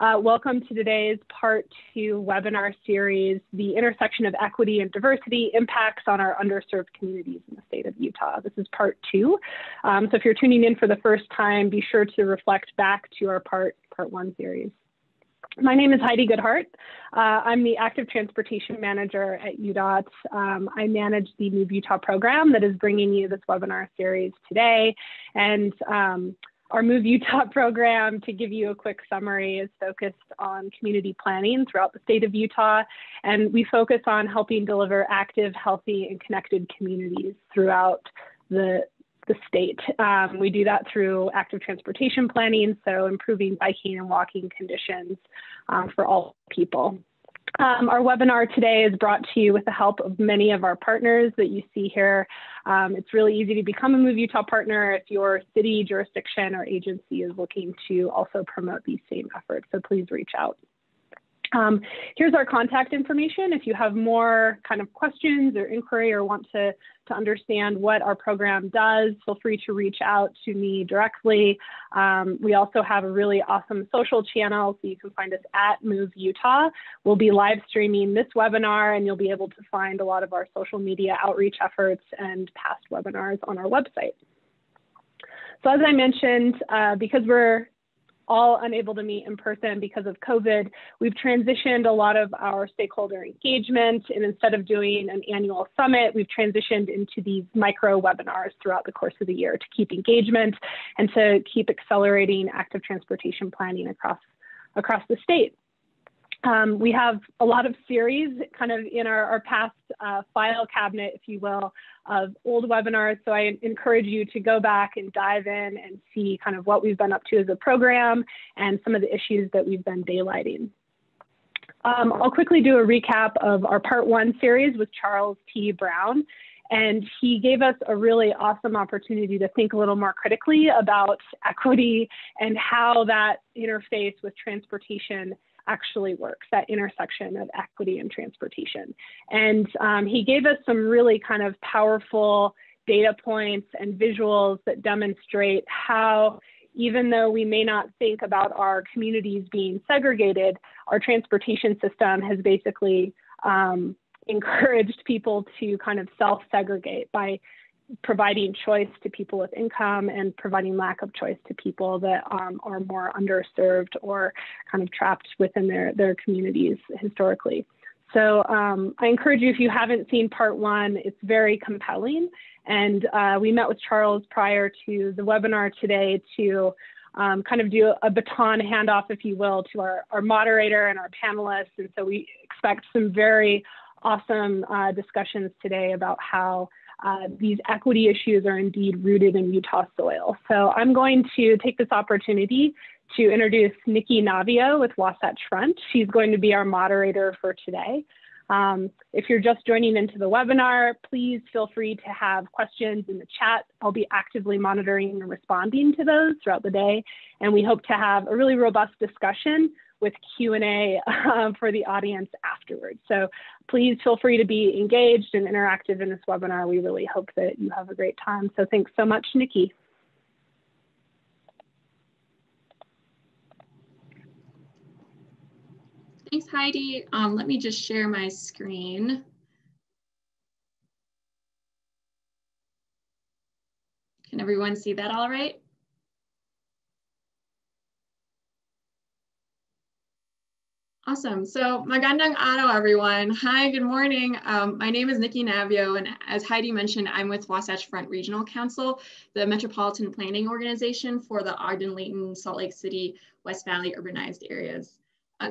Welcome to today's part 2 webinar series, The Intersection of Equity and Diversity Impacts on Our Underserved Communities in the State of Utah. This is part 2. So if you're tuning in for the first time, be sure to reflect back to our part 1 series. My name is Heidi Goedhart. I'm the Active Transportation Manager at UDOT. I manage the Move Utah program that is bringing you this webinar series today. And our Move Utah program, to give you a quick summary, is focused on community planning throughout the state of Utah. And we focus on helping deliver active, healthy, and connected communities throughout the state. We do that through active transportation planning, so improving biking and walking conditions for all people. Our webinar today is brought to you with the help of many of our partners that you see here. It's really easy to become a Move Utah partner if your city, jurisdiction, or agency is looking to also promote these same efforts, so please reach out. Here's our contact information. If you have more kind of questions or inquiry or want to understand what our program does, feel free to reach out to me directly. We also have a really awesome social channel, so you can find us at Move Utah. We'll be live streaming this webinar, and you'll be able to find a lot of our social media outreach efforts and past webinars on our website. So as I mentioned, because we're all unable to meet in person because of COVID, we've transitioned a lot of our stakeholder engagement, and instead of doing an annual summit, we've transitioned into these micro webinars throughout the course of the year to keep engagement and to keep accelerating active transportation planning across the state. We have a lot of series kind of in our past file cabinet, if you will, of old webinars. So I encourage you to go back and dive in and see kind of what we've been up to as a program and some of the issues that we've been daylighting. I'll quickly do a recap of our part 1 series with Charles T. Brown. And he gave us a really awesome opportunity to think a little more critically about equity and how that interface with transportation actually works, that intersection of equity and transportation. And he gave us some really kind of powerful data points and visuals that demonstrate how, even though we may not think about our communities being segregated, our transportation system has basically encouraged people to kind of self-segregate by providing choice to people with income and providing lack of choice to people that are more underserved or kind of trapped within their communities historically. So I encourage you, if you haven't seen part 1, it's very compelling. And we met with Charles prior to the webinar today to kind of do a baton handoff, if you will, to our moderator and our panelists. And so we expect some very awesome discussions today about how these equity issues are indeed rooted in Utah soil. So I'm going to take this opportunity to introduce Nikki Navio with Wasatch Front. She's going to be our moderator for today. If you're just joining into the webinar, please feel free to have questions in the chat. I'll be actively monitoring and responding to those throughout the day. And we hope to have a really robust discussion with Q&A for the audience afterwards. So please feel free to be engaged and interactive in this webinar. We really hope that you have a great time. So thanks so much, Nikki. Thanks, Heidi. Let me just share my screen. Can everyone see that all right? Awesome. So magandang araw, everyone. Hi, good morning. My name is Nikki Navio, and as Heidi mentioned, I'm with Wasatch Front Regional Council, the Metropolitan Planning Organization for the Ogden, Layton, Salt Lake City, West Valley urbanized areas.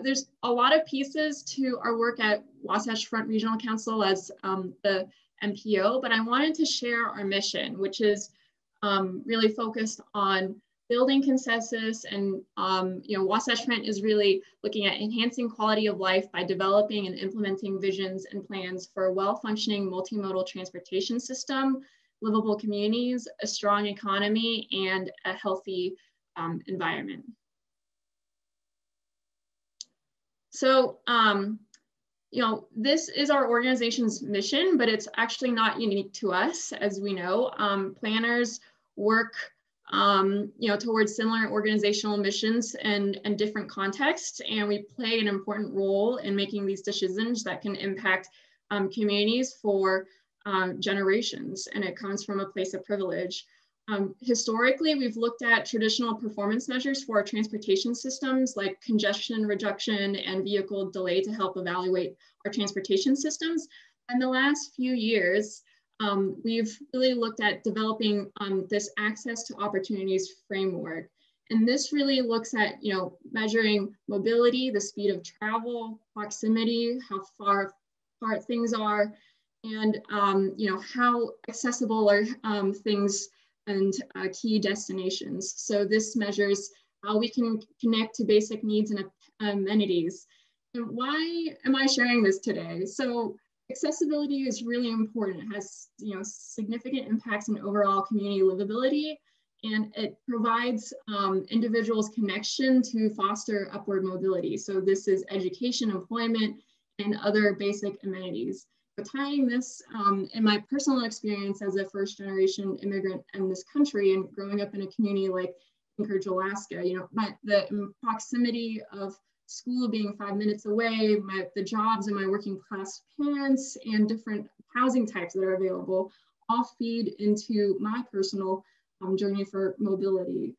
There's a lot of pieces to our work at Wasatch Front Regional Council as the MPO, but I wanted to share our mission, which is really focused on building consensus, and Wasatch Front is really looking at enhancing quality of life by developing and implementing visions and plans for a well-functioning multimodal transportation system, livable communities, a strong economy, and a healthy environment. So, this is our organization's mission, but it's actually not unique to us, as we know. Planners work towards similar organizational missions and different contexts. And we play an important role in making these decisions that can impact communities for generations. And it comes from a place of privilege. Historically, we've looked at traditional performance measures for our transportation systems like congestion reduction and vehicle delay to help evaluate our transportation systems. And the last few years, we've really looked at developing this access to opportunities framework. And this really looks at, measuring mobility, the speed of travel, proximity, how far apart things are, and, how accessible are things and key destinations. So this measures how we can connect to basic needs and amenities. And why am I sharing this today? So accessibility is really important. It has significant impacts on overall community livability, and it provides individuals connection to foster upward mobility. So this is education, employment, and other basic amenities. But tying this in my personal experience as a first-generation immigrant in this country and growing up in a community like Anchorage, Alaska, the proximity of school being 5 minutes away, the jobs of my working class parents, and different housing types that are available all feed into my personal journey for mobility.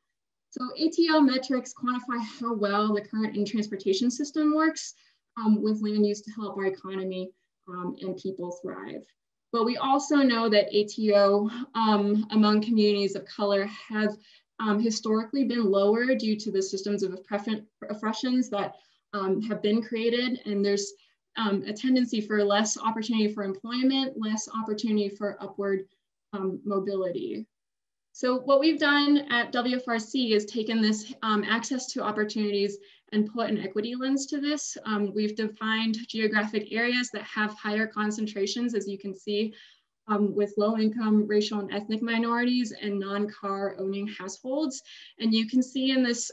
So ATO metrics quantify how well the current transportation system works with land use to help our economy and people thrive. But we also know that ATO among communities of color have historically been lower due to the systems of oppressions that have been created. And there's a tendency for less opportunity for employment, less opportunity for upward mobility. So what we've done at WFRC is taken this access to opportunities and put an equity lens to this. We've defined geographic areas that have higher concentrations, as you can see, with low income, racial and ethnic minorities and non-car owning households. And you can see in this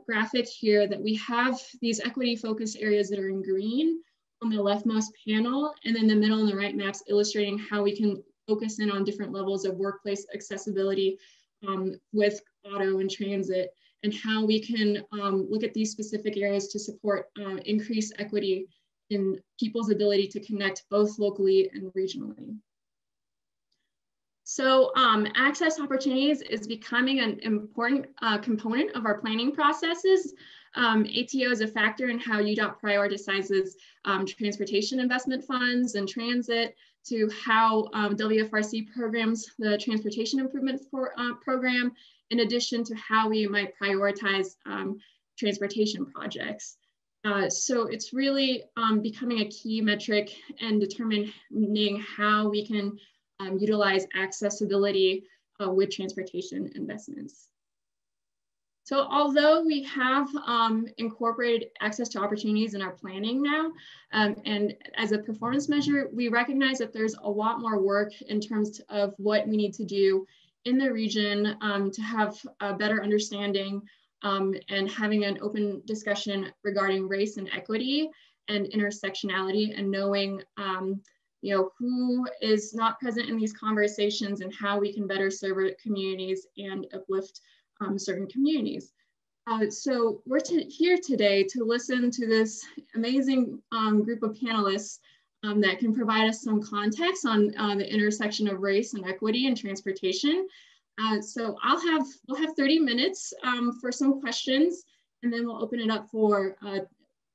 graphic here that we have these equity focused areas that are in green on the leftmost panel, and then the middle and the right maps illustrating how we can focus in on different levels of workplace accessibility with auto and transit, and how we can look at these specific areas to support increased equity in people's ability to connect both locally and regionally. So access opportunities is becoming an important component of our planning processes. ATO is a factor in how UDOT prioritizes transportation investment funds and transit, to how WFRC programs the Transportation Improvement Program, in addition to how we might prioritize transportation projects. So it's really becoming a key metric and determining how we can utilize accessibility with transportation investments. So although we have incorporated access to opportunities in our planning now, and as a performance measure, we recognize that there's a lot more work in terms of what we need to do in the region to have a better understanding and having an open discussion regarding race and equity and intersectionality, and knowing who is not present in these conversations and how we can better serve our communities and uplift certain communities. So we're here today to listen to this amazing group of panelists that can provide us some context on the intersection of race and equity and transportation. So we'll have 30 minutes for some questions, and then we'll open it up for a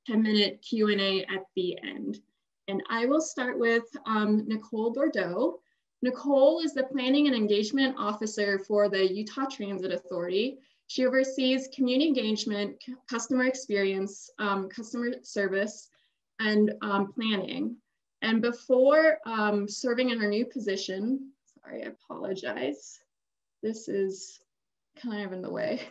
10-minute Q&A at the end. And I will start with Nichol Bordeaux. Nichol is the Planning and Engagement Officer for the Utah Transit Authority. She oversees community engagement, customer experience, customer service, and planning. And before serving in her new position, sorry, I apologize. This is kind of in the way.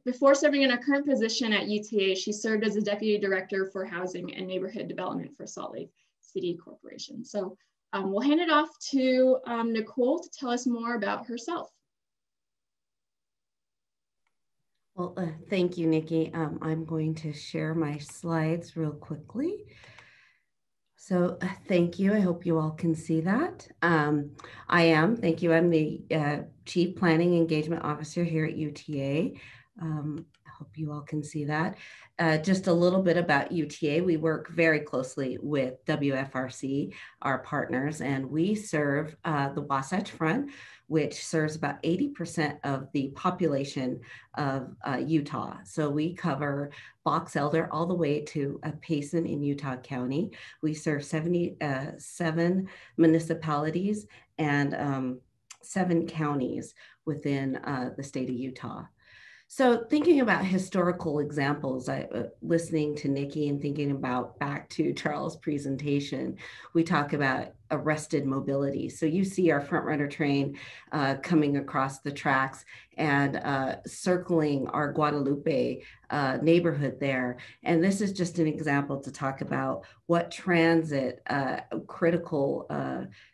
Before serving in her current position at UTA, she served as a Deputy Director for Housing and Neighborhood Development for Salt Lake City Corporation. So we'll hand it off to Nichol to tell us more about herself. Well, thank you, Nikki. I'm going to share my slides real quickly. So thank you. I hope you all can see that. Thank you. I'm the Chief Planning Engagement Officer here at UTA. I hope you all can see that. Just a little bit about UTA. We work very closely with WFRC, our partners, and we serve the Wasatch Front, which serves about 80% of the population of Utah. So we cover Box Elder all the way to Payson in Utah County. We serve 77 municipalities and 7 counties within the state of Utah. So thinking about historical examples, listening to Nikki and thinking about back to Charles' presentation, we talk about arrested mobility. So you see our front runner train coming across the tracks and circling our Guadalupe neighborhood there. And this is just an example to talk about what transit, critical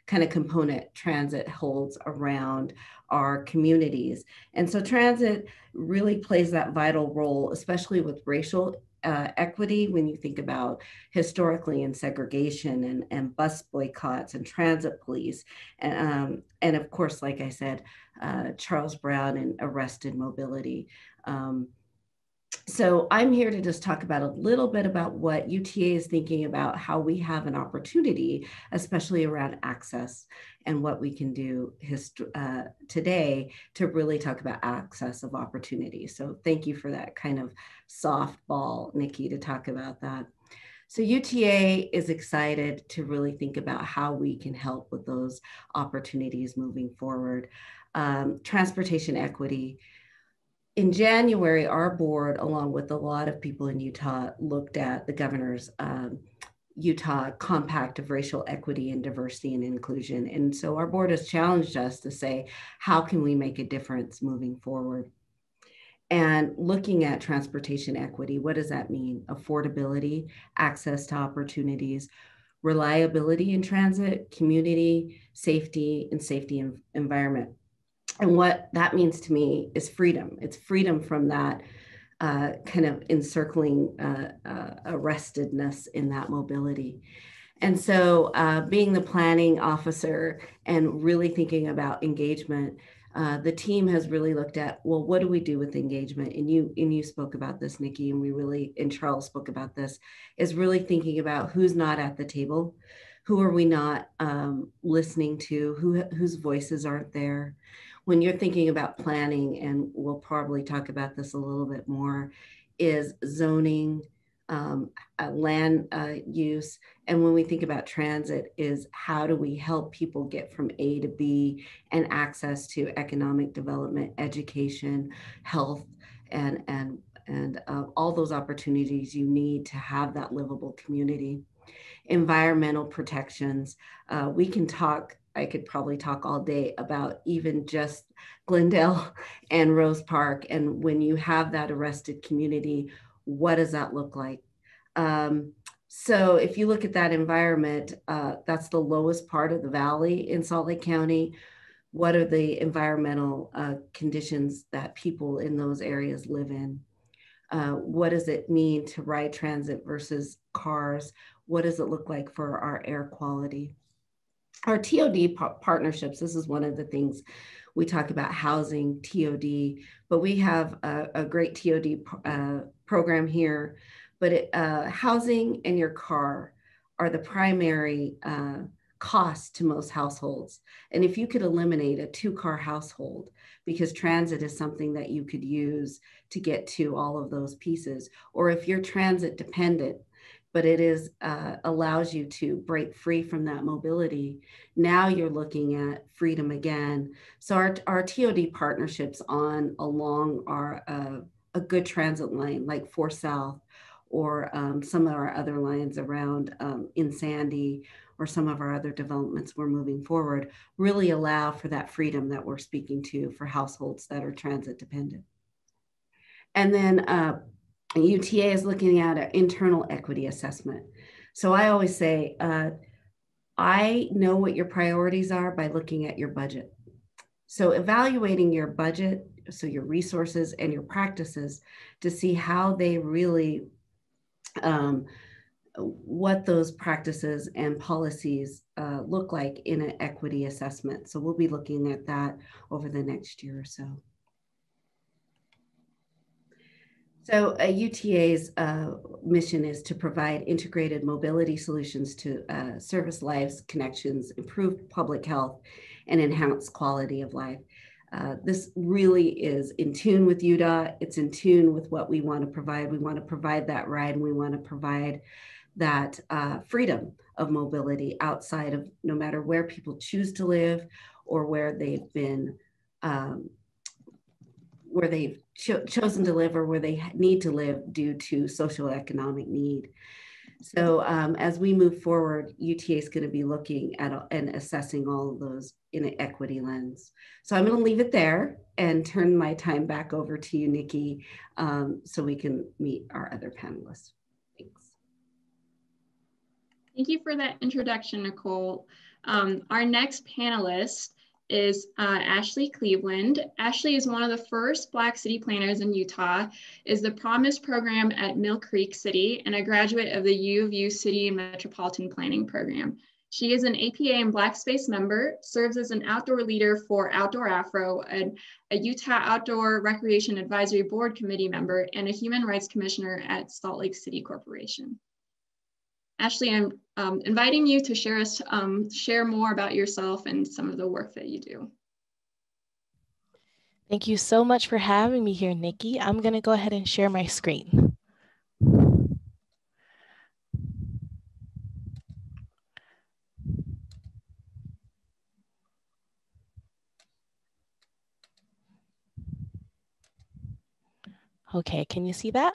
kind of component transit holds around our communities. And so transit really plays that vital role, especially with racial equity, when you think about historically in segregation and bus boycotts and transit police. And of course, like I said, Charles Brown and arrested mobility. So I'm here to just talk about a little bit about what UTA is thinking about, how we have an opportunity, especially around access and what we can do today to really talk about access of opportunity. So thank you for that kind of softball, Nikki, to talk about that. So UTA is excited to really think about how we can help with those opportunities moving forward. Transportation equity. In January, our board, along with a lot of people in Utah, looked at the governor's Utah Compact of Racial Equity and Diversity and Inclusion. And so our board has challenged us to say, how can we make a difference moving forward? And looking at transportation equity, what does that mean? Affordability, access to opportunities, reliability in transit, community, safety, and safety environment. And what that means to me is freedom. It's freedom from that kind of encircling arrestedness in that mobility. And so being the planning officer and really thinking about engagement, the team has really looked at, well, what do we do with engagement? And you spoke about this, Nikki, and Charles spoke about this, is really thinking about who's not at the table, who are we not listening to, whose voices aren't there. When you're thinking about planning, and we'll probably talk about this a little bit more, is zoning, land use. And when we think about transit, is how do we help people get from A to B and access to economic development, education, health, and all those opportunities you need to have that livable community. Environmental protections. We can talk, I could probably talk all day about even just Glendale and Rose Park. And when you have that arrested community, what does that look like? So if you look at that environment, that's the lowest part of the valley in Salt Lake County. What are the environmental conditions that people in those areas live in? What does it mean to ride transit versus cars? What does it look like for our air quality? Our TOD partnerships, this is one of the things we talk about, housing, TOD, but we have a great TOD program here, but housing and your car are the primary cost to most households. And if you could eliminate a 2-car household, because transit is something that you could use to get to all of those pieces, or if you're transit dependent, but it is allows you to break free from that mobility. Now you're looking at freedom again. So our TOD partnerships along our a good transit line like 4 South, or some of our other lines around in Sandy, or some of our other developments we're moving forward, really allow for that freedom that we're speaking to for households that are transit dependent. And then UTA is looking at an internal equity assessment. So I always say, I know what your priorities are by looking at your budget. So evaluating your budget, so your resources and your practices, to see how they really what those practices and policies look like in an equity assessment. So we'll be looking at that over the next year or so. So UTA's mission is to provide integrated mobility solutions to service lives, connections, improve public health, and enhance quality of life. This really is in tune with UDOT. It's in tune with what we want to provide. We want to provide that ride, and we want to provide that freedom of mobility outside of no matter where people choose to live or where they've been, where they've chosen to live or where they need to live due to social economic need. So as we move forward, UTA is going to be looking at and assessing all of those in an equity lens. So I'm going to leave it there and turn my time back over to you, Nikki, so we can meet our other panelists. Thanks. Thank you for that introduction, Nicole. Our next panelist is Ashley Cleveland. Ashley is one of the first Black city planners in Utah, is the Promise program at Mill Creek City, and a graduate of the U of U City and Metropolitan Planning Program. She is an APA and Black Space member, serves as an outdoor leader for Outdoor Afro, a Utah Outdoor Recreation Advisory Board Committee member, and a Human Rights Commissioner at Salt Lake City Corporation. Ashley, I'm inviting you to share more about yourself and some of the work that you do. Thank you so much for having me here, Nikki. I'm going to go ahead and share my screen. Okay, can you see that?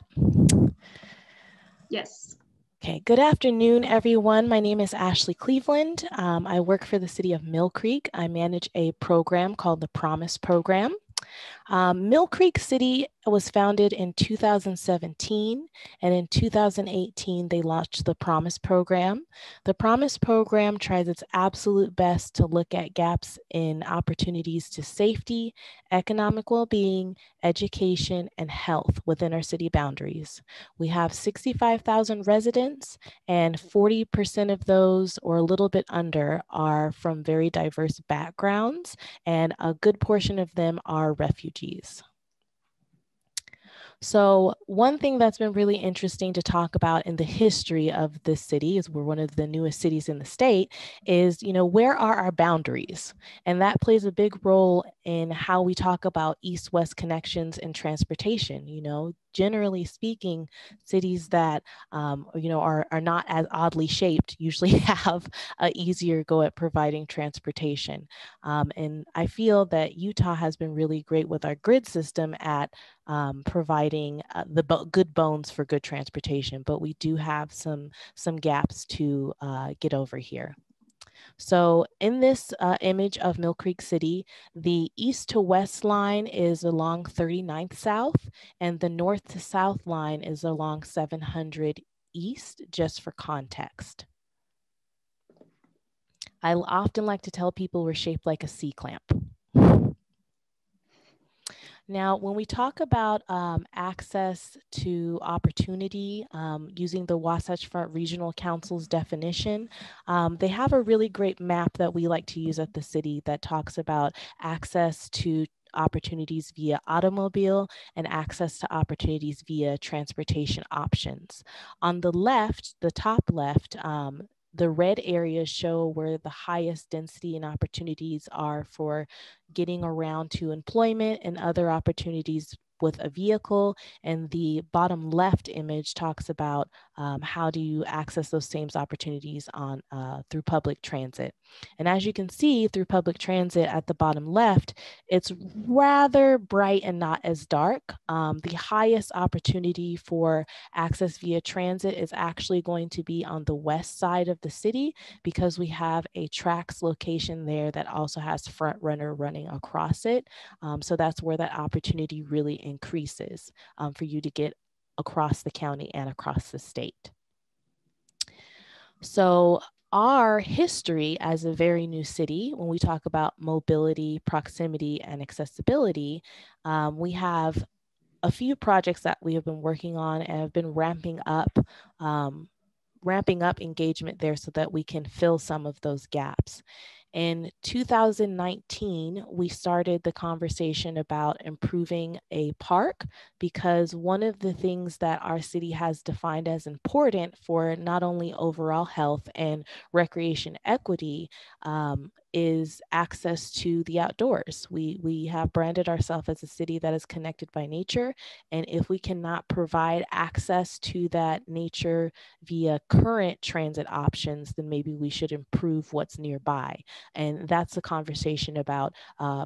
Yes. Okay, good afternoon, everyone. My name is Ashley Cleveland. I work for the city of Mill Creek. I manage a program called the Promise program. Mill Creek City was founded in 2017, and in 2018, they launched the Promise program. The Promise program tries its absolute best to look at gaps in opportunities to safety, economic well-being, education, and health within our city boundaries. We have 65,000 residents, and 40% of those, or a little bit under, are from very diverse backgrounds, and a good portion of them are refugees. So one thing that's been really interesting to talk about in the history of this city, is we're one of the newest cities in the state, is, where are our boundaries? And that plays a big role in how we talk about east-west connections and transportation. Generally speaking, cities that are not as oddly shaped usually have an easier go at providing transportation. And I feel that Utah has been really great with our grid system at providing the good bones for good transportation, but we do have some gaps to get over here. So in this image of Mill Creek City, the east to west line is along 39th South, and the north to south line is along 700 East, just for context. I often like to tell people we're shaped like a C-clamp. Now, when we talk about access to opportunity, using the Wasatch Front Regional Council's definition, they have a really great map that we like to use at the city that talks about access to opportunities via automobile and access to opportunities via transportation options. On the left, the top left, the red areas show where the highest density and opportunities are for getting around to employment and other opportunities with a vehicle, and the bottom left image talks about how do you access those same opportunities on through public transit. And as you can see through public transit at the bottom left, it's rather bright and not as dark. The highest opportunity for access via transit is actually going to be on the west side of the city, because we have a TRAX location there that also has Front Runner running across it. So that's where that opportunity really increases for you to get across the county and across the state. So our history as a very new city, when we talk about mobility, proximity, and accessibility, we have a few projects that we have been working on and have been ramping up ramping up engagement there so that we can fill some of those gaps. In 2019, we started the conversation about improving a park, because one of the things that our city has defined as important for not only overall health and recreation equity is access to the outdoors. We have branded ourselves as a city that is connected by nature, and if we cannot provide access to that nature via current transit options, then maybe we should improve what's nearby. And that's a conversation about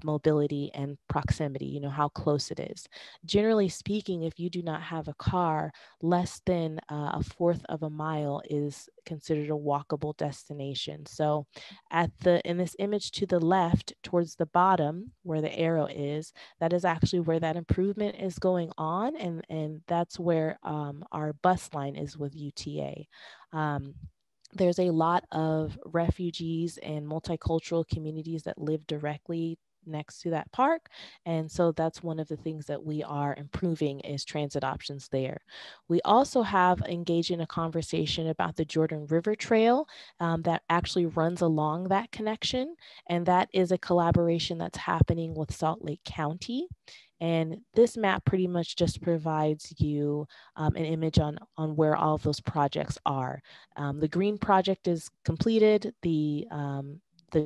mobility and proximity, you know, how close it is. Generally speaking, if you do not have a car, less than a fourth of a mile is considered a walkable destination. So in this image to the left towards the bottom where the arrow is, that is actually where that improvement is going on. And that's where our bus line is with UTA. There's a lot of refugees and multicultural communities that live directly next to that park. And so that's one of the things that we are improving is transit options there. We also have engaged in a conversation about the Jordan River Trail that actually runs along that connection. And that is a collaboration that's happening with Salt Lake County. And this map pretty much just provides you an image on where all of those projects are. The green project is completed. The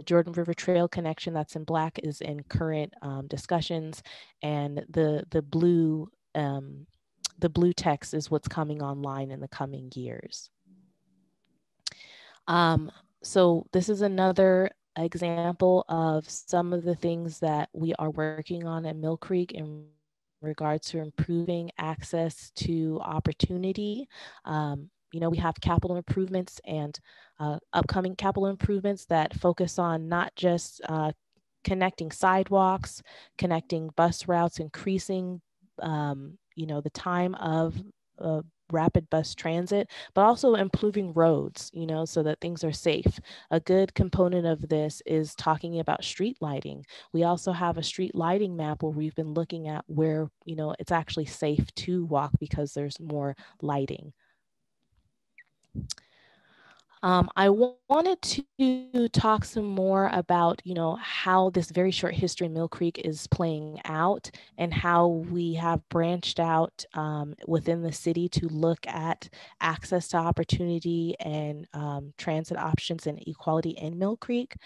Jordan River Trail connection that's in black is in current discussions, and the blue text is what's coming online in the coming years. So this is another example of some of the things that we are working on at Mill Creek in regards to improving access to opportunity. You know, we have capital improvements and upcoming capital improvements that focus on not just connecting sidewalks, connecting bus routes, increasing, you know, the time of rapid bus transit, but also improving roads, you know, so that things are safe. A good component of this is talking about street lighting. We also have a street lighting map where we've been looking at where, you know, it's actually safe to walk because there's more lighting. I wanted to talk some more about, you know, how this very short history in Mill Creek is playing out and how we have branched out within the city to look at access to opportunity and transit options and equality in Mill Creek.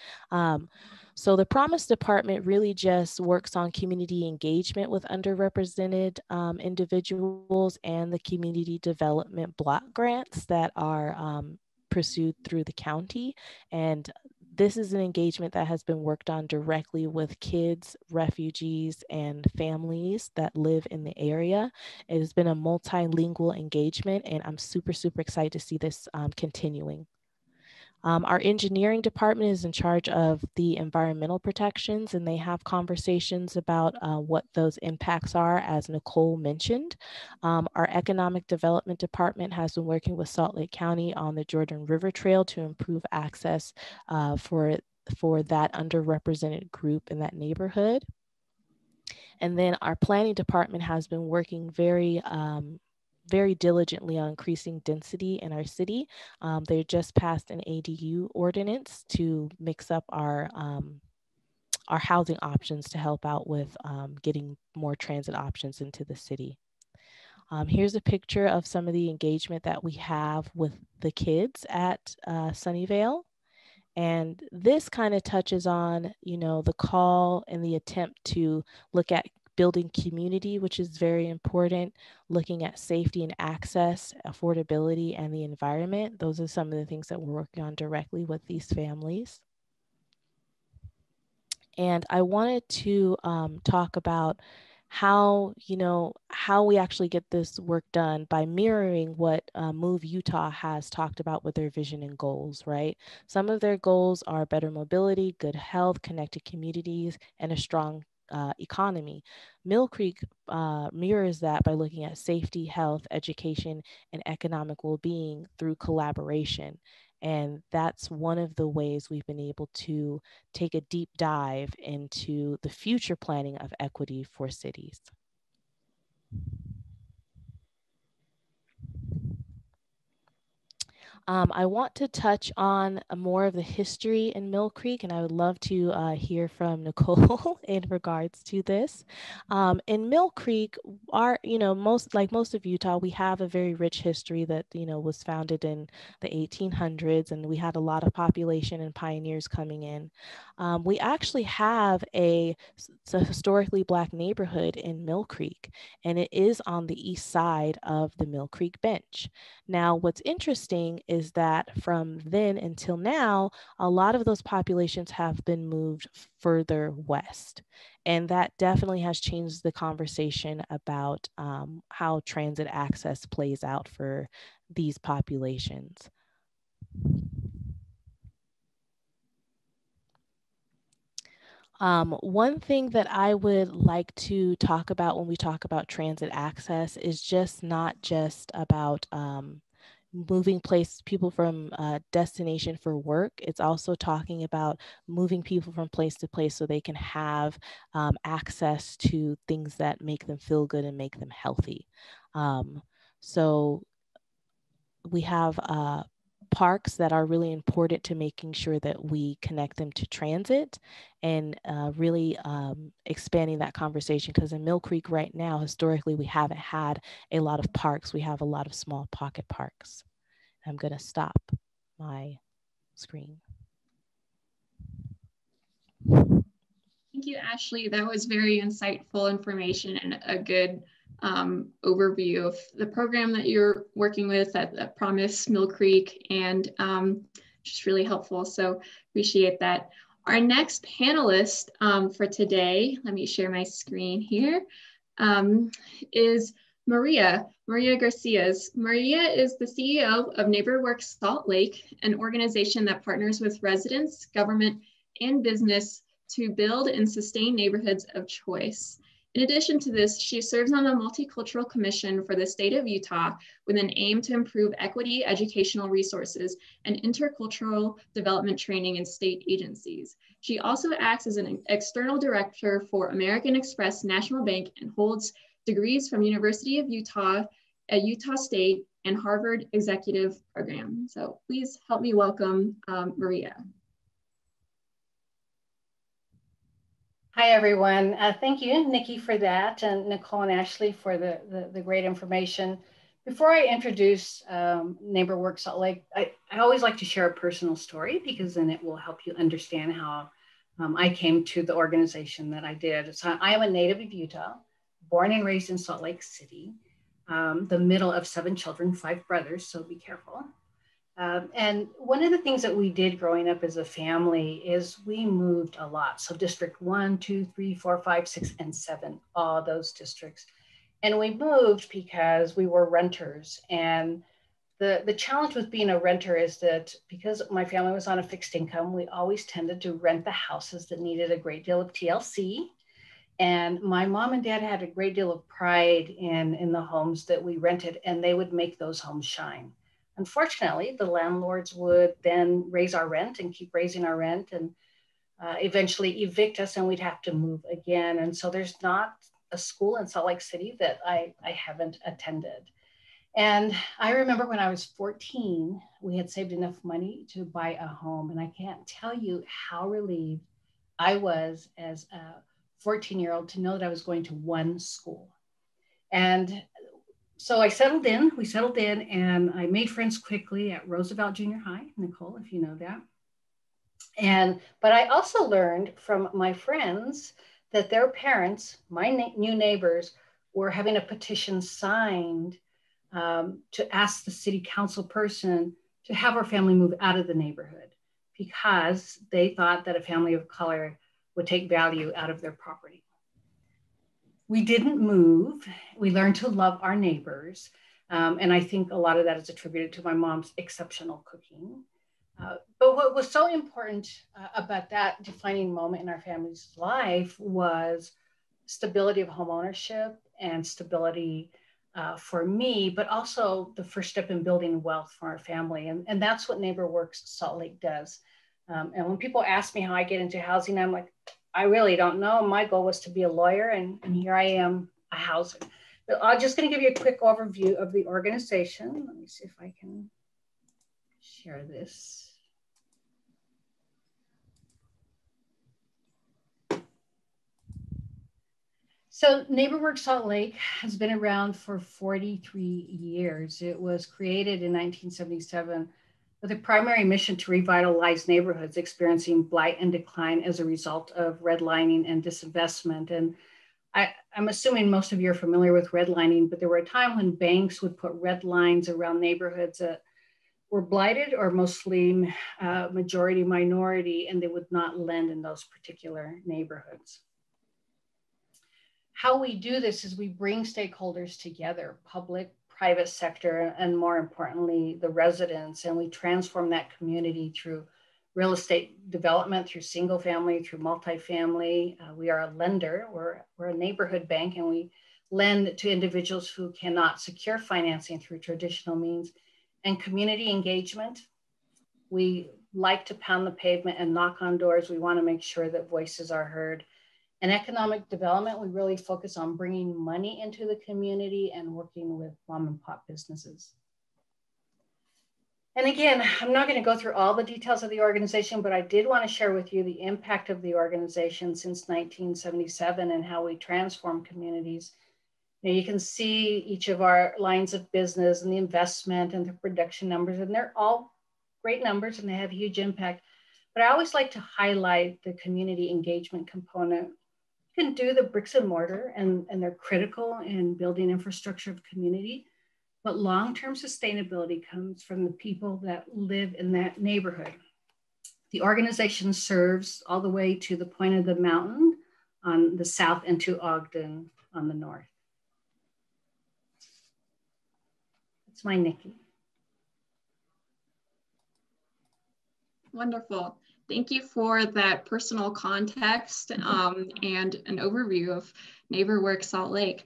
So the Promise Department really just works on community engagement with underrepresented individuals and the community development block grants that are pursued through the county. And this is an engagement that has been worked on directly with kids, refugees, and families that live in the area. It has been a multilingual engagement, and I'm super, super excited to see this continuing. Our engineering department is in charge of the environmental protections, and they have conversations about what those impacts are, as Nichol mentioned. Our economic development department has been working with Salt Lake County on the Jordan River Trail to improve access for that underrepresented group in that neighborhood. And then our planning department has been working very diligently on increasing density in our city. They just passed an ADU ordinance to mix up our housing options to help out with getting more transit options into the city. Here's a picture of some of the engagement that we have with the kids at Sunnyvale. And this kind of touches on, you know, the call and the attempt to look at building community, which is very important, looking at safety and access, affordability, and the environment. Those are some of the things that we're working on directly with these families. And I wanted to talk about how we actually get this work done by mirroring what Move Utah has talked about with their vision and goals, right? Some of their goals are better mobility, good health, connected communities, and a strong economy. Mill Creek mirrors that by looking at safety, health, education, and economic well-being through collaboration. And that's one of the ways we've been able to take a deep dive into the future planning of equity for cities. I want to touch on more of the history in Mill Creek, and I would love to hear from Nichol in regards to this. In Mill Creek, most of Utah, we have a very rich history that, was founded in the 1800s, and we had a lot of population and pioneers coming in. We actually have it's a historically Black neighborhood in Mill Creek, and it is on the east side of the Mill Creek Bench. Now, what's interesting is that from then until now, a lot of those populations have been moved further west. And that definitely has changed the conversation about how transit access plays out for these populations. One thing that I would like to talk about when we talk about transit access is not just about moving people from destination for work. It's also talking about moving people from place to place so they can have access to things that make them feel good and make them healthy. So we have parks that are really important to making sure that we connect them to transit and really expanding that conversation, because in Mill Creek right now, historically, we haven't had a lot of parks. We have a lot of small pocket parks. I'm going to stop my screen. Thank you, Ashley. That was very insightful information and a good overview of the program that you're working with at Promise Mill Creek, and just really helpful. So appreciate that. Our next panelist for today, let me share my screen here, is Maria Garciaz. Maria is the CEO of NeighborWorks Salt Lake, an organization that partners with residents, government, and business to build and sustain neighborhoods of choice. In addition to this, she serves on the Multicultural Commission for the state of Utah with an aim to improve equity, educational resources, and intercultural development training in state agencies. She also acts as an external director for American Express National Bank and holds degrees from University of Utah, at Utah State, and Harvard Executive Program. So please help me welcome Maria. Hi, everyone. Thank you, Nikki, for that, and Nichol and Ashley for the great information. Before I introduce NeighborWorks Salt Lake, I always like to share a personal story because then it will help you understand how I came to the organization that I did. So I am a native of Utah, born and raised in Salt Lake City, the middle of 7 children, 5 brothers, so be careful. And one of the things that we did growing up as a family is we moved a lot. So District 1, 2, 3, 4, 5, 6, and 7, all those districts. And we moved because we were renters. And the challenge with being a renter is that because my family was on a fixed income, we always tended to rent the houses that needed a great deal of TLC. And my mom and dad had a great deal of pride in the homes that we rented, and they would make those homes shine. Unfortunately, the landlords would then raise our rent and keep raising our rent and eventually evict us, and we'd have to move again. And so there's not a school in Salt Lake City that I haven't attended. And I remember when I was 14, we had saved enough money to buy a home. And I can't tell you how relieved I was as a 14-year-old to know that I was going to one school. And so we settled in, and I made friends quickly at Roosevelt Junior High, Nichol, if you know that. But I also learned from my friends that their parents, my new neighbors, were having a petition signed to ask the city council person to have our family move out of the neighborhood because they thought that a family of color would take value out of their property. We didn't move. We learned to love our neighbors. And I think a lot of that is attributed to my mom's exceptional cooking. But what was so important about that defining moment in our family's life was stability of home ownership and stability for me, but also the first step in building wealth for our family. And that's what NeighborWorks Salt Lake does. And when people ask me how I get into housing, I'm like, I really don't know. My goal was to be a lawyer, and here I am, a houser. But I'm just going to give you a quick overview of the organization. Let me see if I can share this. So NeighborWorks Salt Lake has been around for 43 years. It was created in 1977 with a primary mission to revitalize neighborhoods experiencing blight and decline as a result of redlining and disinvestment. And I'm assuming most of you are familiar with redlining, but there were a time when banks would put red lines around neighborhoods that were blighted or mostly majority minority, and they would not lend in those particular neighborhoods. How we do this is we bring stakeholders together, public, private sector, and more importantly, the residents, and we transform that community through real estate development, through single family, through multifamily. We are a lender, we're a neighborhood bank, and we lend to individuals who cannot secure financing through traditional means. And community engagement, we like to pound the pavement and knock on doors. We want to make sure that voices are heard. And economic development, we really focus on bringing money into the community and working with mom and pop businesses. And again, I'm not going to go through all the details of the organization, but I did want to share with you the impact of the organization since 1977 and how we transform communities. Now you can see each of our lines of business and the investment and the production numbers, and they're all great numbers and they have huge impact. But I always like to highlight the community engagement component. You can do the bricks and mortar, and they're critical in building infrastructure of community, but long-term sustainability comes from the people that live in that neighborhood. The organization serves all the way to the point of the mountain on the south and to Ogden on the north. That's my Nikki. Wonderful. Thank you for that personal context and an overview of NeighborWorks Salt Lake.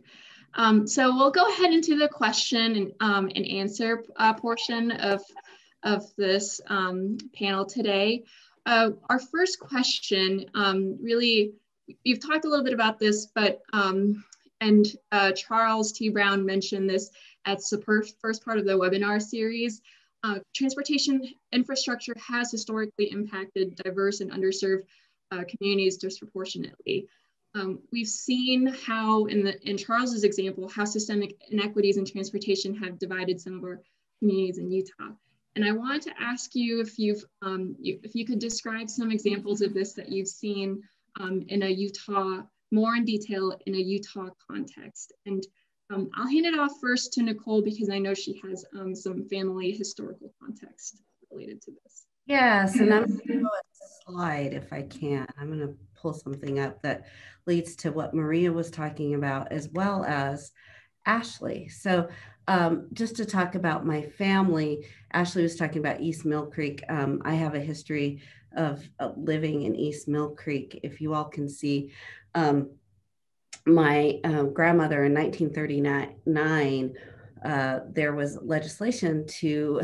So we'll go ahead into the question and answer portion of this panel today. Our first question, really, you've talked a little bit about this, but Charles T. Brown mentioned this at the first part of the webinar series. Transportation infrastructure has historically impacted diverse and underserved communities disproportionately. We've seen how, in Charles's example, how systemic inequities in transportation have divided some of our communities in Utah. And I wanted to ask you if you could describe some examples of this that you've seen in a Utah, more in detail in a Utah context. And I'll hand it off first to Nichol because I know she has some family historical context related to this. Yes, and I'm going to go a slide if I can. I'm going to pull something up that leads to what Maria was talking about as well as Ashley. So just to talk about my family, Ashley was talking about East Mill Creek. I have a history of living in East Mill Creek. If you all can see, my grandmother in 1939, there was legislation to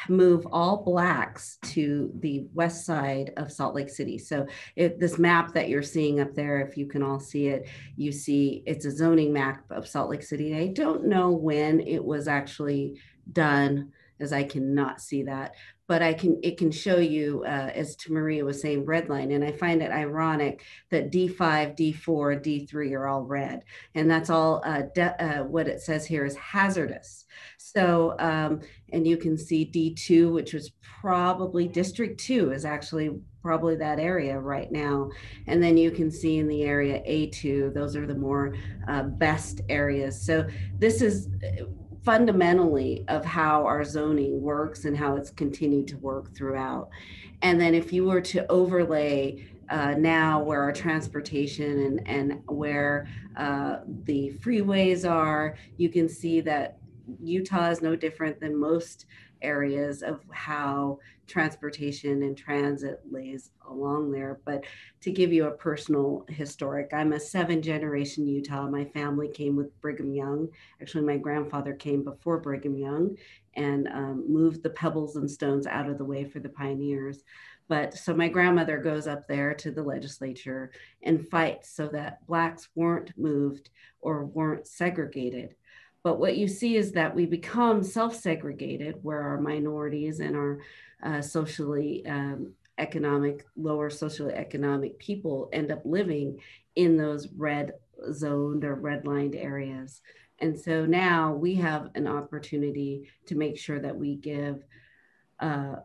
move all Blacks to the west side of Salt Lake City. So this map that you're seeing up there, if you can all see it, you see it's a zoning map of Salt Lake City. I don't know when it was actually done, as I cannot see that, but it can show you, as to Maria was saying, red line. And I find it ironic that D5, D4, D3 are all red. And that's all what it says here is hazardous. So, and you can see D2, which was probably District 2 is actually probably that area right now. And then you can see in the area A2, those are the more best areas. So this is fundamentally of how our zoning works and how it's continued to work throughout. And then if you were to overlay now where our transportation and where the freeways are, you can see that Utah is no different than most areas of how transportation and transit lays along there. But to give you a personal historic, I'm a 7th-generation Utah. My family came with Brigham Young. Actually, my grandfather came before Brigham Young and moved the pebbles and stones out of the way for the pioneers. But so my grandmother goes up there to the legislature and fights so that Blacks weren't moved or weren't segregated. But what you see is that we become self-segregated, where our minorities and our socially economic, lower socially economic people end up living in those red zoned or redlined areas. And so now we have an opportunity to make sure that we give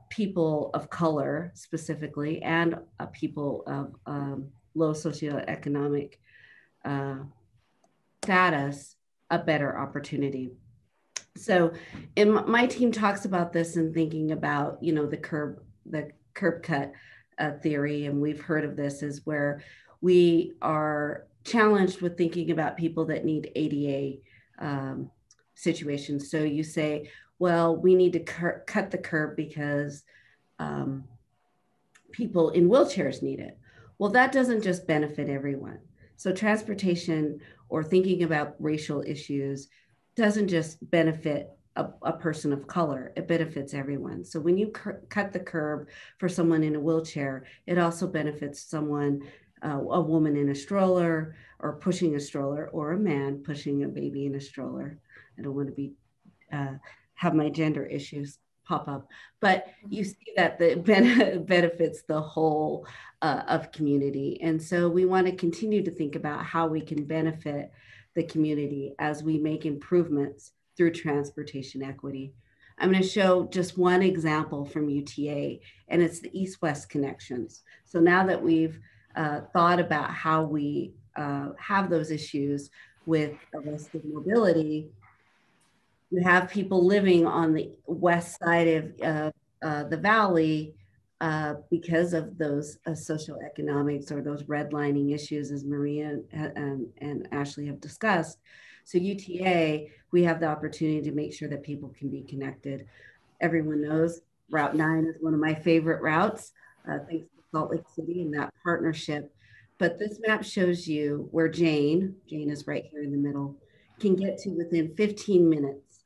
people of color specifically and people of low socioeconomic status a better opportunity. So my team talks about this and thinking about, you know, the curb cut theory, and we've heard of this, is where we are challenged with thinking about people that need ADA situations. So you say, well, we need to cut the curb because people in wheelchairs need it. Well, that doesn't just benefit everyone. So transportation or thinking about racial issues doesn't just benefit a person of color, it benefits everyone. So when you cut the curb for someone in a wheelchair, it also benefits someone, a woman in a stroller or pushing a stroller, or a man pushing a baby in a stroller. I don't want to be have my gender issues pop up, but you see that the benefits the whole of community. And so we want to continue to think about how we can benefit the community as we make improvements through transportation equity. I'm going to show just one example from UTA, and it's the East-West connections. So now that we've thought about how we have those issues with arrested mobility, you have people living on the west side of the valley because of those socioeconomics or those redlining issues, as Maria and Ashley have discussed. So UTA, we have the opportunity to make sure that people can be connected. Everyone knows Route 9 is one of my favorite routes, thanks to Salt Lake City and that partnership. But this map shows you where Jane is right here in the middle, can get to within 15 minutes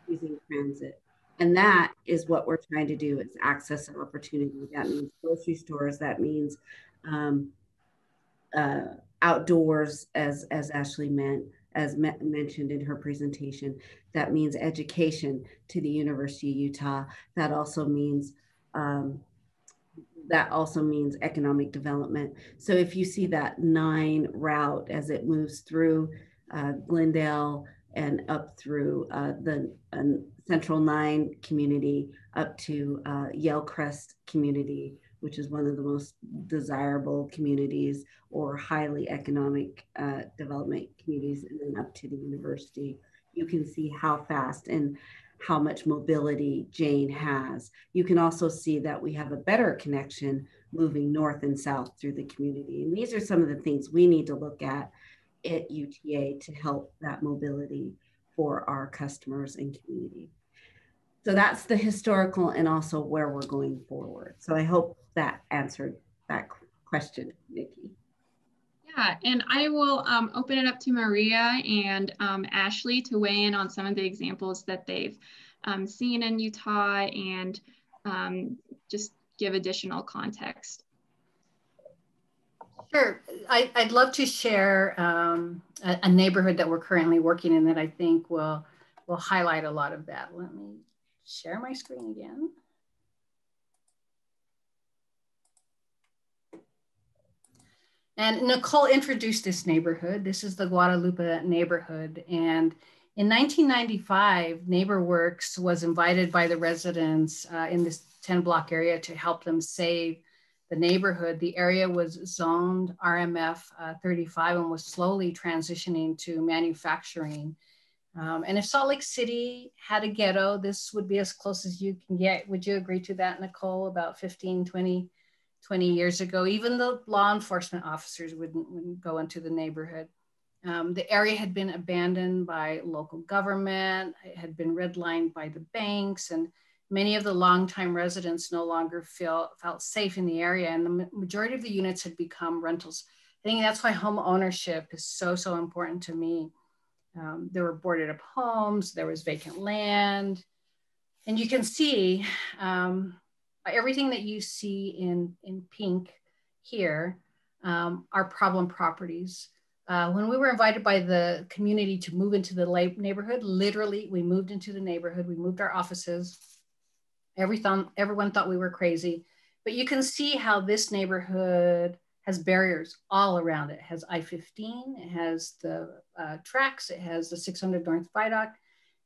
using transit. And that is what we're trying to do, is access and opportunity. That means grocery stores, that means outdoors, as Ashley mentioned in her presentation. That means education to the University of Utah. That also means economic development. So if you see that 9 route as it moves through Glendale and up through the Central 9 community up to Yale Crest community, which is one of the most desirable communities or highly economic development communities, and then up to the university, you can see how fast and how much mobility Jane has. You can also see that we have a better connection moving north and south through the community. And these are some of the things we need to look at UTA to help that mobility for our customers and community. So that's the historical and also where we're going forward. So I hope that answered that question, Nikki. Yeah, and I will open it up to Maria and Ashley to weigh in on some of the examples that they've seen in Utah and just give additional context. Sure, I'd love to share a neighborhood that we're currently working in that I think will highlight a lot of that. Let me share my screen again. And Nichol introduced this neighborhood. This is the Guadalupe neighborhood. And in 1995, NeighborWorks was invited by the residents in this 10-block area to help them save the neighborhood. The area was zoned RMF 35 and was slowly transitioning to manufacturing. And if Salt Lake City had a ghetto, this would be as close as you can get. Would you agree to that, Nichol, about 15, 20 years ago? Even the law enforcement officers wouldn't go into the neighborhood. The area had been abandoned by local government, it had been redlined by the banks, and many of the longtime residents no longer felt safe in the area, and the majority of the units had become rentals. I think that's why home ownership is so important to me. There were boarded up homes, there was vacant land, and you can see everything that you see in pink here are problem properties. When we were invited by the community to move into the neighborhood, literally we moved into the neighborhood, we moved our offices. Everyone thought we were crazy, but you can see how this neighborhood has barriers all around it. It has I-15, it has the tracks, it has the 600 North Viaduct,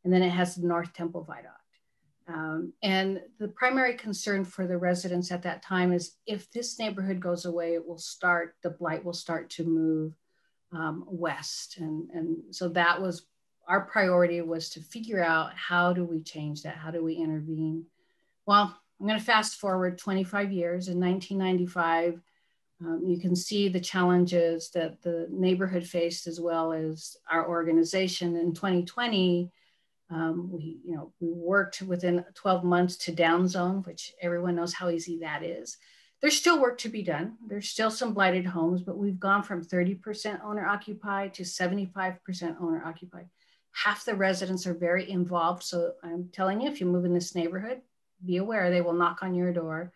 and then it has the North Temple Viaduct. And the primary concern for the residents at that time is if this neighborhood goes away, the blight will start to move west. And so that was our priority, was to figure out how do we change that? How do we intervene? Well, I'm going to fast forward 25 years. In 1995, you can see the challenges that the neighborhood faced as well as our organization. In 2020, we worked within 12 months to downzone, which everyone knows how easy that is. There's still work to be done. There's still some blighted homes, but we've gone from 30% owner occupied to 75% owner occupied. Half the residents are very involved. So I'm telling you, if you move in this neighborhood, be aware they will knock on your door.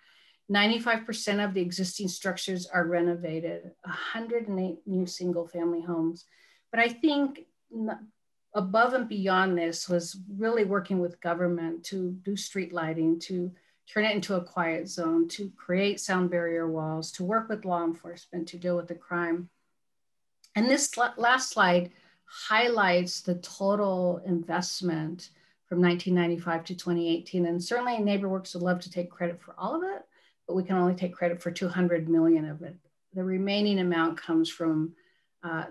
95% of the existing structures are renovated, 108 new single family homes. But I think above and beyond this was really working with government to do street lighting, to turn it into a quiet zone, to create sound barrier walls, to work with law enforcement, to deal with the crime. And this last slide highlights the total investment from 1995 to 2018. And certainly NeighborWorks would love to take credit for all of it, but we can only take credit for 200 million of it. The remaining amount comes from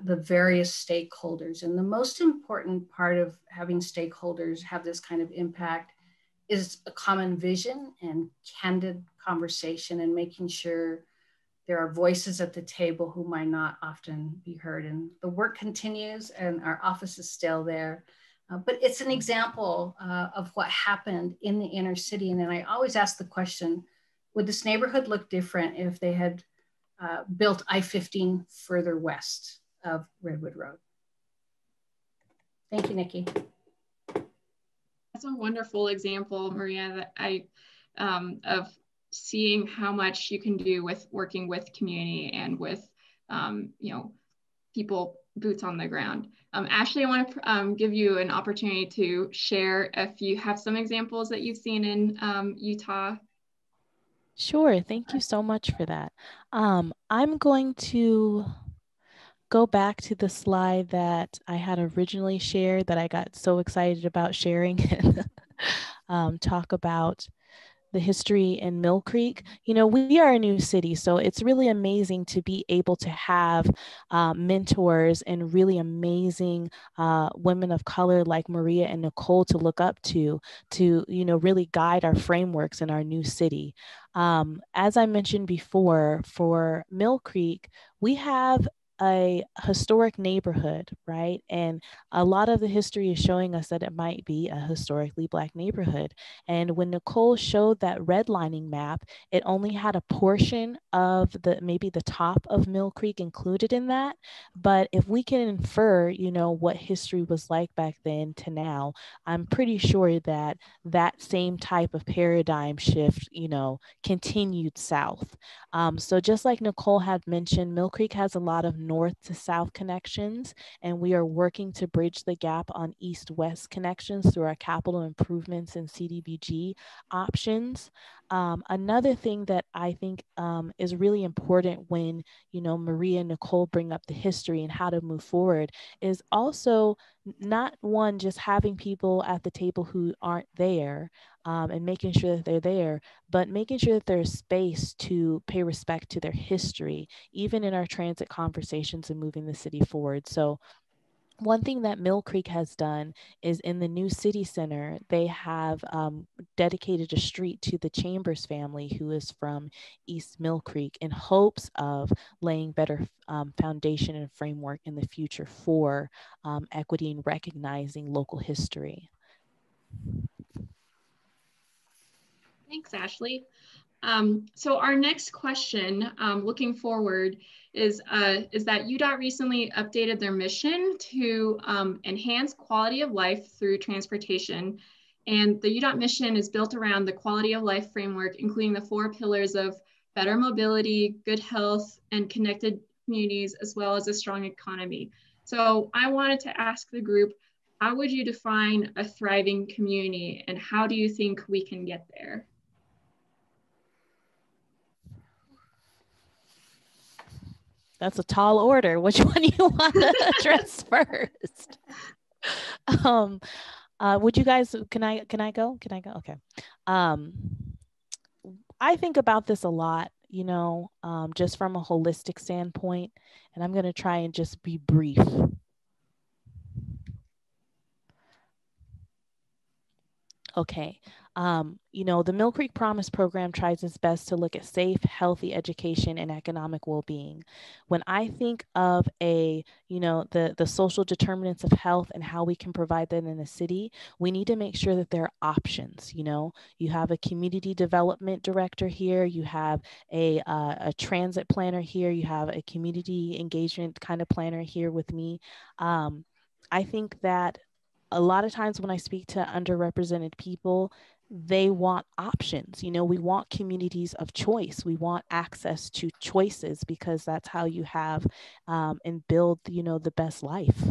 the various stakeholders. And the most important part of having stakeholders have this kind of impact is a common vision and candid conversation, and making sure there are voices at the table who might not often be heard. And the work continues and our office is still there. But it's an example of what happened in the inner city. And then I always ask the question, would this neighborhood look different if they had built I-15 further west of Redwood Road? Thank you, Nikki. That's a wonderful example, Maria, that of seeing how much you can do with working with community and with people, boots on the ground. Ashley, I want to give you an opportunity to share if you have some examples that you've seen in Utah. Sure, thank you so much for that. I'm going to go back to the slide that I had originally shared that I got so excited about sharing and talk about the history in Mill Creek. You know, we are a new city, so it's really amazing to be able to have mentors and really amazing women of color like Maria and Nichol to look up to really guide our frameworks in our new city. As I mentioned before, for Mill Creek, we have a historic neighborhood, right? And a lot of the history is showing us that it might be a historically Black neighborhood. And when Nichol showed that redlining map, it only had a portion of maybe the top of Mill Creek included in that. But if we can infer, what history was like back then to now, I'm pretty sure that that same type of paradigm shift, continued south. So just like Nichol had mentioned, Mill Creek has a lot of north to south connections, and we are working to bridge the gap on east-west connections through our capital improvements and CDBG options. Another thing that I think is really important when, Maria and Nichol bring up the history and how to move forward is also not just having people at the table who aren't there and making sure that they're there, but making sure that there's space to pay respect to their history, even in our transit conversations and moving the city forward. So one thing that Mill Creek has done is in the new city center, they have dedicated a street to the Chambers family, who is from East Mill Creek, in hopes of laying better foundation and framework in the future for equity and recognizing local history. Thanks, Ashley. So our next question, looking forward, is that UDOT recently updated their mission to enhance quality of life through transportation. And the UDOT mission is built around the quality of life framework, including the 4 pillars of better mobility, good health, and connected communities, as well as a strong economy. So I wanted to ask the group, how would you define a thriving community, and how do you think we can get there? That's a tall order. Which one do you want to address first? Would you guys, can I go? Can I go? Okay. I think about this a lot, you know, just from a holistic standpoint, and I'm going to try and just be brief. Okay. You know, the Mill Creek Promise program tries its best to look at safe, healthy education and economic well-being. When I think of the social determinants of health and how we can provide that in a city, we need to make sure that there are options. You know, you have a community development director here, you have a transit planner here, you have a community engagement kind of planner here with me. I think that a lot of times when I speak to underrepresented people, they want options. You know, we want communities of choice. We want access to choices because that's how you have and build, you know, the best life.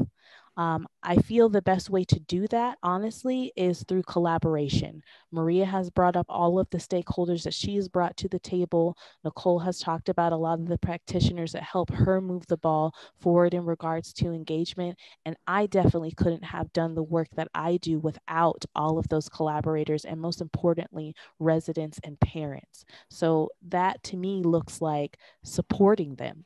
I feel the best way to do that, honestly, is through collaboration. Maria has brought up all of the stakeholders that she has brought to the table. Nichol has talked about a lot of the practitioners that help her move the ball forward in regards to engagement. And I definitely couldn't have done the work that I do without all of those collaborators, and most importantly, residents and parents. So that to me looks like supporting them.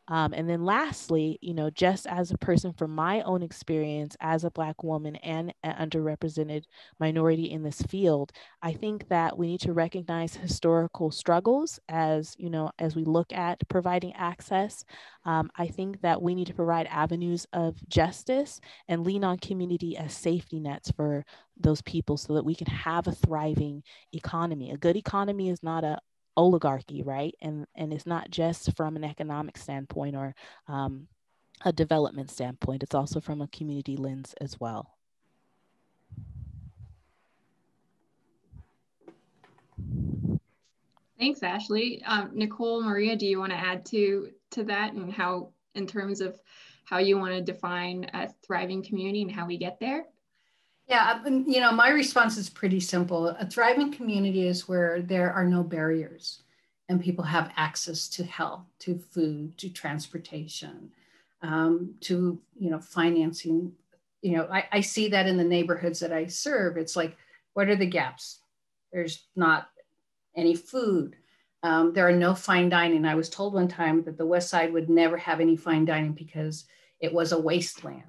And then lastly, you know, just as a person from my own experience as a Black woman and an underrepresented minority in this field, I think that we need to recognize historical struggles as, you know, as we look at providing access. I think that we need to provide avenues of justice and lean on community as safety nets for those people so that we can have a thriving economy. A good economy is not a oligarchy, right? And it's not just from an economic standpoint or a development standpoint. It's also from a community lens as well. Thanks, Ashley. Nichol, Maria, do you want to add to that, and how, in terms of how you want to define a thriving community and how we get there? Yeah, you know, my response is pretty simple. A thriving community is where there are no barriers and people have access to health, to food, to transportation, to, you know, financing. You know, I see that in the neighborhoods that I serve. It's like, what are the gaps? There's not any food. There are no fine dining. I was told one time that the West Side would never have any fine dining because it was a wasteland.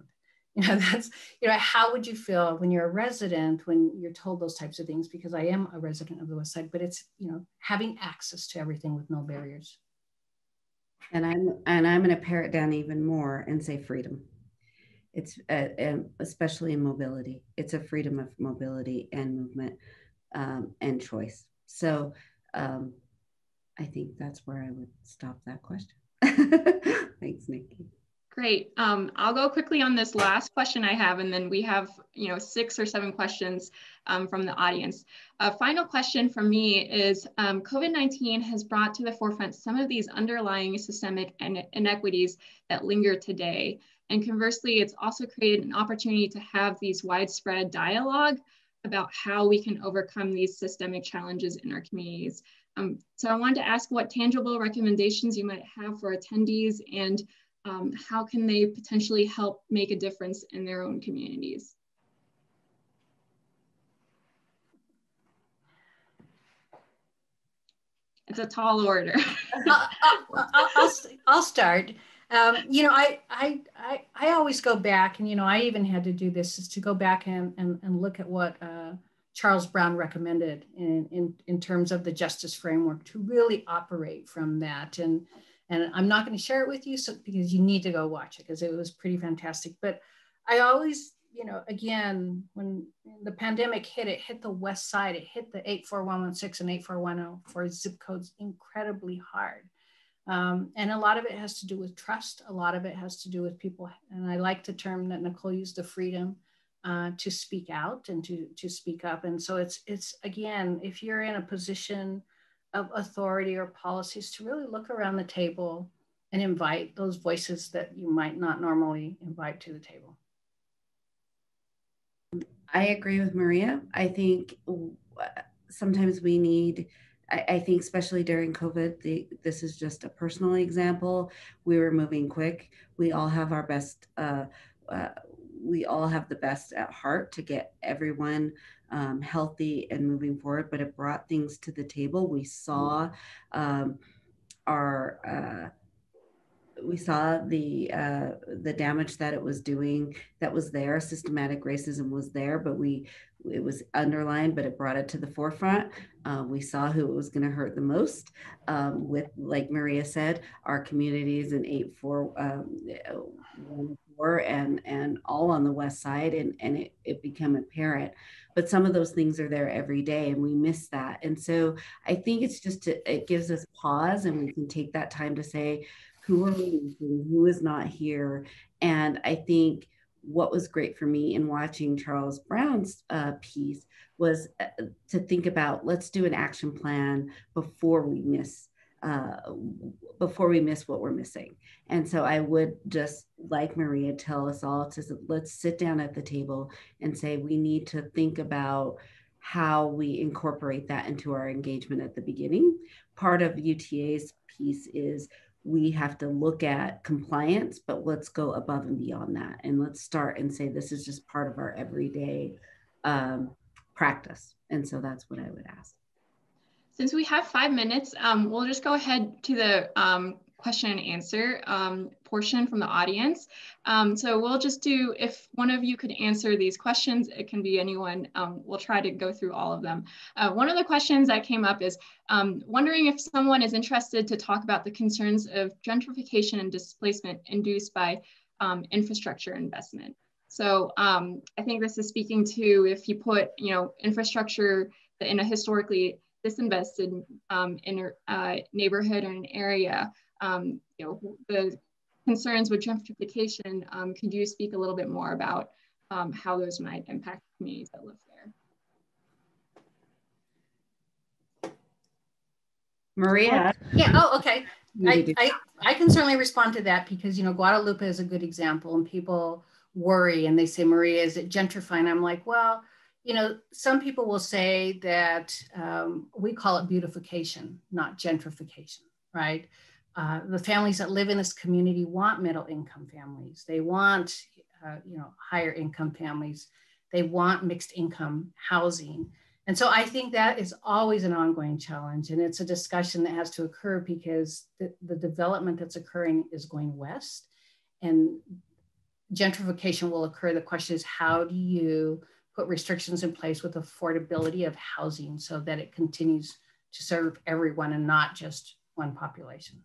You know, that's, you know, how would you feel when you're a resident, when you're told those types of things? Because I am a resident of the West Side, but it's, you know, having access to everything with no barriers. And I'm going to pare it down even more and say freedom. It's especially in mobility. It's a freedom of mobility and movement and choice. So I think that's where I would stop that question. Thanks, Nikki. Great. I'll go quickly on this last question I have, and then we have, you know, 6 or 7 questions from the audience. A final question from me is, COVID-19 has brought to the forefront some of these underlying systemic inequities that linger today. And conversely, it's also created an opportunity to have these widespread dialogue about how we can overcome these systemic challenges in our communities. So I wanted to ask what tangible recommendations you might have for attendees, and how can they potentially help make a difference in their own communities? It's a tall order. I'll start. You know, I always go back, and, you know, I even had to do this, is to go back and look at what Charles Brown recommended in terms of the justice framework, to really operate from that. And I'm not going to share it with you because you need to go watch it, because it was pretty fantastic. But I always, you know, again, when the pandemic hit, it hit the West Side, it hit the 84116 and 84110 for zip codes incredibly hard. And a lot of it has to do with trust. A lot of it has to do with people. And I like the term that Nichol used, the freedom to speak out and to speak up. And so it's again, if you're in a position of authority or policies, to really look around the table and invite those voices that you might not normally invite to the table. I agree with Maria. I think sometimes we need, I think especially during COVID, this is just a personal example. We were moving quick. We all have our best, we all have the best at heart to get everyone healthy and moving forward, but it brought things to the table. We saw the damage that it was doing, that was there. Systematic racism was there, but it was underlined, but it brought it to the forefront. We saw who it was going to hurt the most with, like Maria said, our communities in 8-4 and all on the west side, and it became apparent. But some of those things are there every day, and we miss that. And so I think it's just, it gives us pause, and we can take that time to say, who are we missing? Who is not here? And I think what was great for me in watching Charles Brown's piece was to think about, let's do an action plan before we miss what we're missing. And so I would just, like Maria, tell us all to, let's sit down at the table and say, we need to think about how we incorporate that into our engagement at the beginning. Part of UTA's piece is we have to look at compliance, but let's go above and beyond that. And let's start and say, this is just part of our everyday practice. And so that's what I would ask. Since we have 5 minutes, we'll just go ahead to the question and answer portion from the audience. So we'll just do, if one of you could answer these questions, it can be anyone, we'll try to go through all of them. One of the questions that came up is wondering if someone is interested to talk about the concerns of gentrification and displacement induced by infrastructure investment. So I think this is speaking to, if you put, infrastructure in a historically disinvested neighborhood or an area, the concerns with gentrification, could you speak a little bit more about how those might impact communities that live there? Maria? Yeah, oh, okay. I can certainly respond to that because, Guadalupe is a good example, and people worry and they say, Maria, is it gentrifying? I'm like, well, some people will say that we call it beautification, not gentrification, right? The families that live in this community want middle income families. They want, higher income families. They want mixed income housing. And so I think that is always an ongoing challenge. And it's a discussion that has to occur because the development that's occurring is going west, and gentrification will occur. The question is, how do you put restrictions in place with affordability of housing so that it continues to serve everyone and not just one population?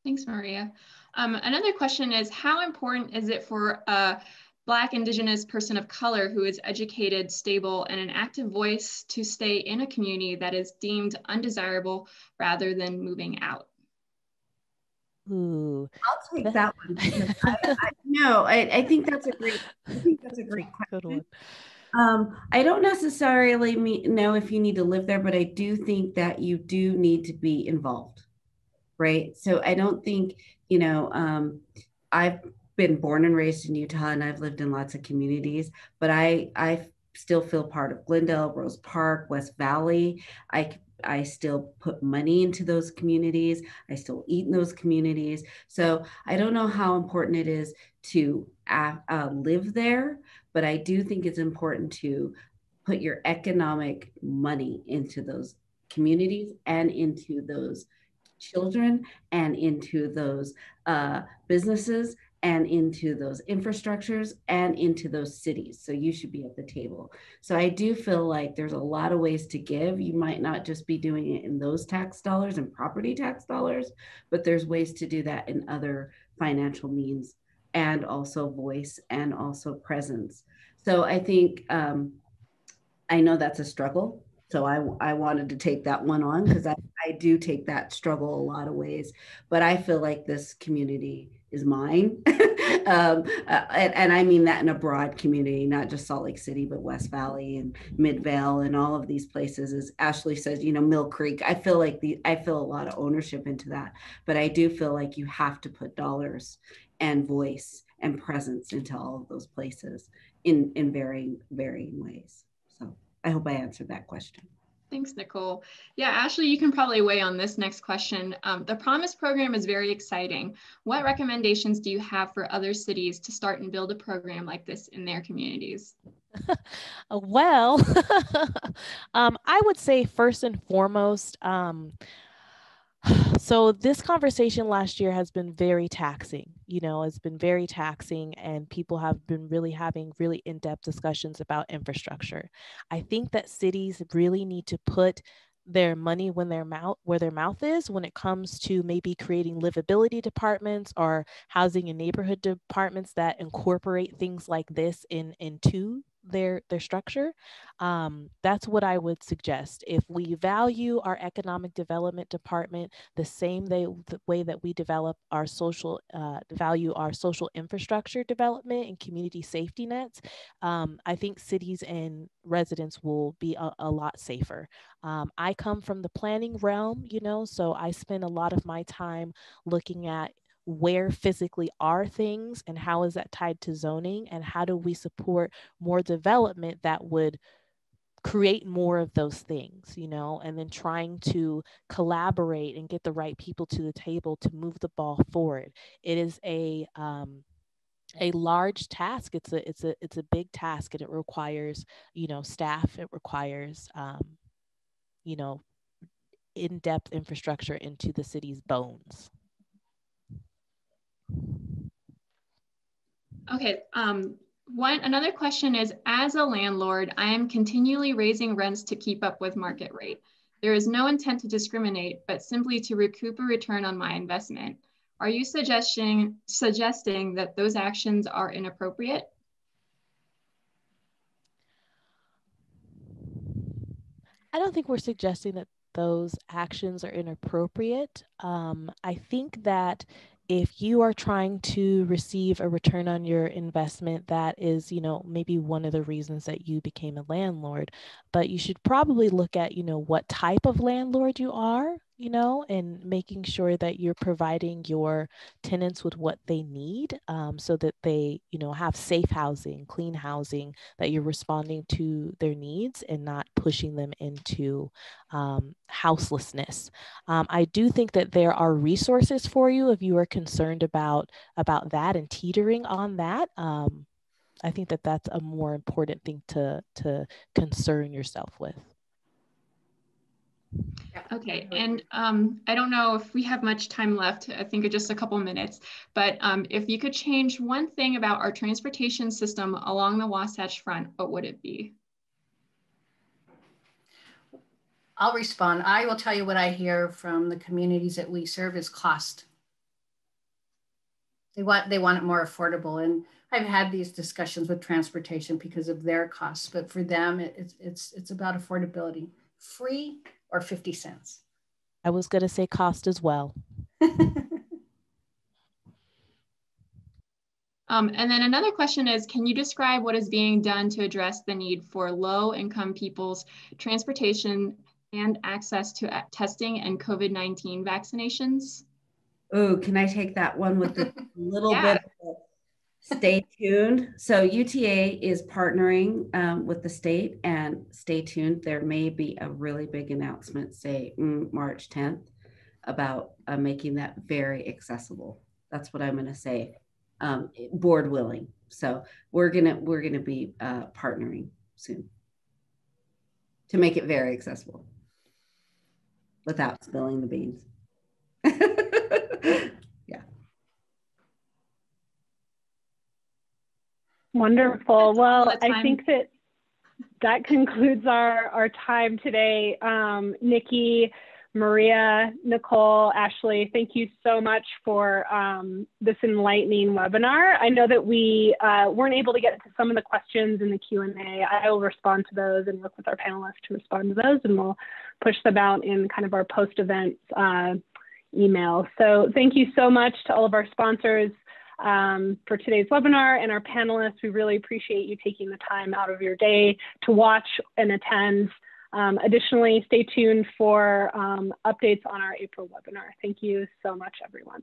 Thanks, Maria. Another question is, how important is it for a Black, Indigenous person of color who is educated, stable, and an active voice to stay in a community that is deemed undesirable rather than moving out? Ooh, I'll take that one. I think that's a great question. I don't necessarily know if you need to live there, but I do think that you do need to be involved, right? So I don't think, I've been born and raised in Utah, and I've lived in lots of communities, but I still feel part of Glendale, Rose Park, West Valley. I still put money into those communities. I still eat in those communities. So I don't know how important it is to live there, but I do think it's important to put your economic money into those communities and into those children and into those businesses and into those infrastructures and into those cities. So you should be at the table. So I do feel like there's a lot of ways to give. You might not just be doing it in those tax dollars and property tax dollars, but there's ways to do that in other financial means, and also voice and also presence. So I think, I know that's a struggle. So I wanted to take that one on because I do take that struggle a lot of ways, but I feel like this community is mine. And I mean that in a broad community, not just Salt Lake City, but West Valley and Midvale and all of these places. As Ashley says, you know, Mill Creek, I feel a lot of ownership into that, but I do feel like you have to put dollars and voice and presence into all of those places in varying ways. So I hope I answered that question. Thanks, Nicole. Yeah, Ashley, you can probably weigh on this next question. The Promise program is very exciting. What recommendations do you have for other cities to start and build a program like this in their communities? Well, I would say first and foremost, so this conversation last year has been very taxing, you know, it's been very taxing, and people have been really having really in-depth discussions about infrastructure. I think that cities really need to put their money where their mouth is when it comes to maybe creating livability departments or housing and neighborhood departments that incorporate things like this into their structure. That's what I would suggest. If we value our economic development department the same way that we develop our value our social infrastructure development and community safety nets, I think cities and residents will be a lot safer. I come from the planning realm, you know, so I spend a lot of my time looking at where physically are things and how is that tied to zoning, and how do we support more development that would create more of those things, you know, and then trying to collaborate and get the right people to the table to move the ball forward. It is a large task. It's a big task, and it requires, you know, staff. It requires, you know, in-depth infrastructure into the city's bones. Okay, another question is, as a landlord, I am continually raising rents to keep up with market rate. There is no intent to discriminate, but simply to recoup a return on my investment. Are you suggesting that those actions are inappropriate? I don't think we're suggesting that those actions are inappropriate. I think that if you are trying to receive a return on your investment, that is, you know, maybe one of the reasons that you became a landlord, but you should probably look at, you know, what type of landlord you are, you know, and making sure that you're providing your tenants with what they need, so that they, you know, have safe housing, clean housing, that you're responding to their needs and not pushing them into houselessness. I do think that there are resources for you if you are concerned about that and teetering on that. I think that that's a more important thing to concern yourself with. Okay, and I don't know if we have much time left. I think just a couple minutes, but if you could change one thing about our transportation system along the Wasatch Front, what would it be? I'll respond. I will tell you what I hear from the communities that we serve is cost. They want it more affordable, and I've had these discussions with transportation because of their costs, but for them, it's about affordability. Free or 50 cents. I was going to say cost as well. And then another question is, can you describe what is being done to address the need for low-income people's transportation and access to testing and COVID-19 vaccinations? Oh, can I take that one with a little bit of stay tuned? So UTA is partnering with the state, and stay tuned. There may be a really big announcement, say March 10th, about making that very accessible. That's what I'm going to say. Board willing. So we're gonna be partnering soon to make it very accessible without spilling the beans. Yeah. Wonderful. Well, I think that concludes our time today. Nikki, Maria, Nicole, Ashley, thank you so much for this enlightening webinar. I know that we weren't able to get to some of the questions in the Q&A. I will respond to those and work with our panelists to respond to those, and we'll push them out in kind of our post-event email. So thank you so much to all of our sponsors for today's webinar, and our panelists. We really appreciate you taking the time out of your day to watch and attend. Additionally, stay tuned for updates on our April webinar. Thank you so much, everyone.